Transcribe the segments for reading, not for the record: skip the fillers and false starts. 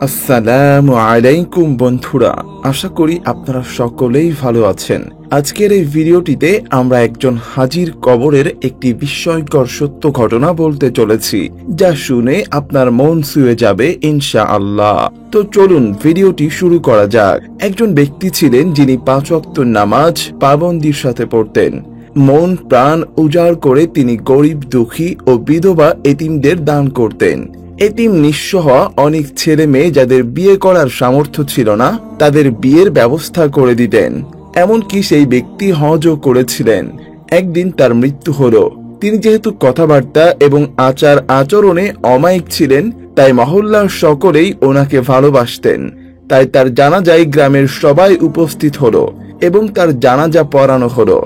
আসসালামু আলাইকুম বন্ধুরা, আশা করি আপনারা সকলেই ভালো আছেন। আজকের এই ভিডিওটিতে আমরা একজন হাজীর কবরের একটি বিস্ময়কর সত্য ঘটনা বলতে চলেছি, যা শুনে আপনার মন ছুঁয়ে যাবে ইনশাআল্লাহ। তো চলুন ভিডিওটি শুরু করা যাক। একজন ব্যক্তি ছিলেন যিনি 5 ওয়াক্ত নামাজ পাবন্দির সাথে পড়তেন। মন প্রাণ উজাড় করে তিনি গরিব, দুঃখী ও বিধবা এতিমদের দান করতেন। এতিম নিঃস্ব হওয়া অনেক ছেলে মেয়ে যাদের বিয়ে করার সামর্থ্য ছিল না, তাদের বিয়ের ব্যবস্থা করে দিতেন। এমনকি সেই ব্যক্তি হজও করেছিলেন। একদিন তার মৃত্যু হলো। তিনি যেহেতু কথাবার্তা এবং আচার আচরণে অমায়িক ছিলেন, তাই মহল্লার সকলেই ওনাকে ভালোবাসতেন। তাই তার জানাজায় গ্রামের সবাই উপস্থিত হলো এবং তার জানাজা পড়ানো হলো।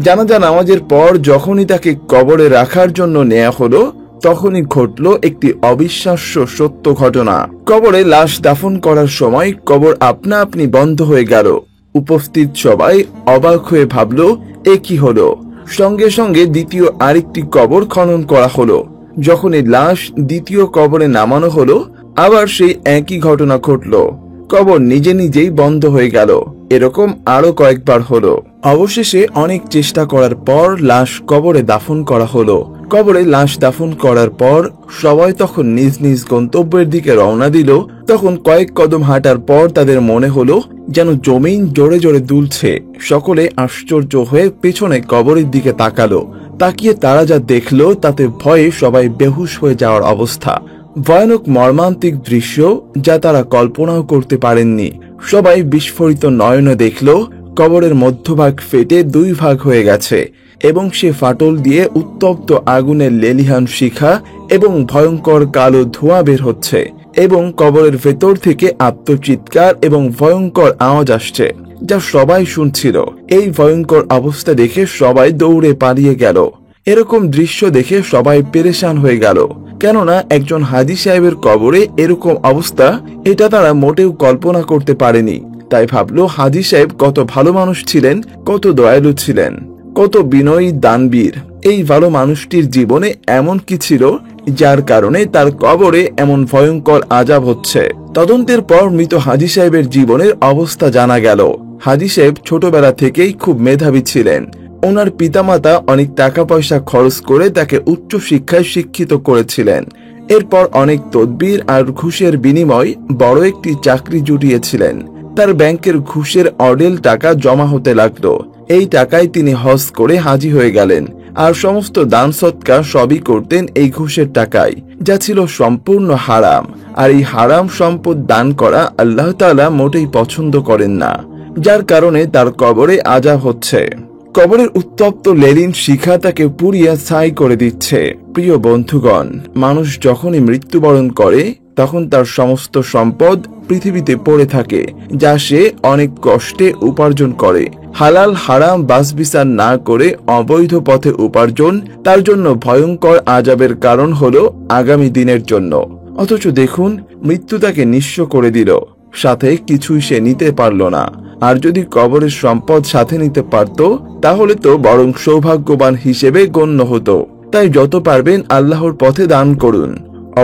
জানাজা নামাজের পর যখনই তাকে কবরে রাখার জন্য নেওয়া হলো, তখনই ঘটল একটি অবিশ্বাস্য সত্য ঘটনা। কবরে লাশ দাফন করার সময় কবর আপনা আপনি বন্ধ হয়ে গেল। উপস্থিত সবাই অবাক হয়ে ভাবল, এ কি হলো। সঙ্গে সঙ্গে দ্বিতীয় আরেকটি কবর খনন করা হলো। যখন এই লাশ দ্বিতীয় কবরে নামানো হলো, আবার সেই একই ঘটনা ঘটল। কবর নিজে নিজেই বন্ধ হয়ে গেল। এরকম আরো কয়েকবার হলো। অবশেষে অনেক চেষ্টা করার পর লাশ কবরে দাফন করা হলো। কবরে লাশ দাফন করার পর সবাই তখন নিজ নিজ গন্তব্যের দিকে রওনা দিল। তখন কয়েক কদম হাঁটার পর তাদের মনে হলো যেন জমিন জোরে জোরে দুলছে। সকলে আশ্চর্য হয়ে পেছনে কবরের দিকে তাকালো। তাকিয়ে তারা যা দেখলো তাতে ভয়ে সবাই বেহুশ হয়ে যাওয়ার অবস্থা। ভয়ানক মর্মান্তিক দৃশ্য, যা তারা কল্পনাও করতে পারেননি। সবাই বিস্ফোরিত নয়নে দেখল কবরের মধ্যভাগ ফেটে 2 ভাগ হয়ে গেছে এবং সে ফাটল দিয়ে উত্তপ্ত আগুনের লেলিহান শিখা এবং ভয়ঙ্কর কালো ধোঁয়া বের হচ্ছে এবং কবরের ভেতর থেকে আত্মচিৎকার এবং ভয়ঙ্কর আওয়াজ আসছে, যা সবাই শুনছিল। এই ভয়ঙ্কর অবস্থা দেখে সবাই দৌড়ে পালিয়ে গেল। এরকম দৃশ্য দেখে সবাই পেরেশান হয়ে গেল, কেননা একজন হাজী সাহেবের কবরে এরকম অবস্থা, এটা তারা মোটেও কল্পনা করতে পারেনি। তাই ভাবলো হাজী সাহেব কত ভালো মানুষ ছিলেন, কত দয়ালু ছিলেন, কত বিনয়ী দানবীর। এই ভালো মানুষটির জীবনে এমন কি ছিল যার কারণে তার কবরে এমন ভয়ঙ্কর আযাব হচ্ছে। তদন্তের পর মৃত হাজী সাহেবের জীবনের অবস্থা জানা গেল। হাজী সাহেব ছোটবেলা থেকেই খুব মেধাবী ছিলেন। ওনার পিতামাতা অনেক টাকা পয়সা খরচ করে তাকে উচ্চ শিক্ষায় শিক্ষিত করেছিলেন। এরপর অনেক তদবির আর ঘুষের বিনিময় বড় একটি চাকরি জুটিয়েছিলেন। তার ব্যাংকের ঘুষের অঢেল টাকা জমা হতে লাগলো। এই টাকায় তিনি হজ করে হাজী হয়ে গেলেন, আর সমস্ত দান সৎকার সবই করতেন এই ঘুষের টাকায়, যা ছিল সম্পূর্ণ হারাম। আর এই হারাম সম্পদ দান করা আল্লাহ তাআলা মোটেই পছন্দ করেন না, যার কারণে তার কবরে আযাব হচ্ছে। কবরের উত্তপ্ত লেলিন শিখা তাকে পুড়িয়া ছাই করে দিচ্ছে। প্রিয় বন্ধুগণ, মানুষ যখনই মৃত্যুবরণ করে তখন তার সমস্ত সম্পদ পৃথিবীতে পড়ে থাকে, যা সে অনেক কষ্টে উপার্জন করে। হালাল হারাম বাছবিচার না করে অবৈধ পথে উপার্জন তার জন্য ভয়ঙ্কর আযাবের কারণ হলো আগামী দিনের জন্য। অথচ দেখুন, মৃত্যু তাকে নিঃস্ব করে দিল, সাথে কিছুই সে নিতে পারল না। আর যদি কবরের সম্পদ সাথে নিতে পারত, তাহলে তো বরং সৌভাগ্যবান হিসেবে গণ্য হতো। তাই যত পারবেন আল্লাহর পথে দান করুন।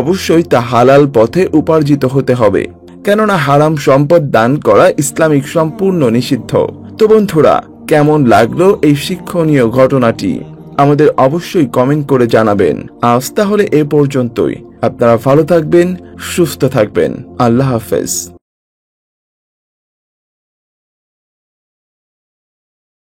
অবশ্যই তা হালাল পথে উপার্জিত হতে হবে, কেননা হারাম সম্পদ দান করা ইসলামিক সম্পূর্ণ নিষিদ্ধ। তো বন্ধুরা, কেমন লাগলো এই শিক্ষণীয় ঘটনাটি আমাদের অবশ্যই কমেন্ট করে জানাবেন। আজ তাহলে এ পর্যন্তই। আপনারা ভালো থাকবেন, সুস্থ থাকবেন। আল্লাহ হাফেজ।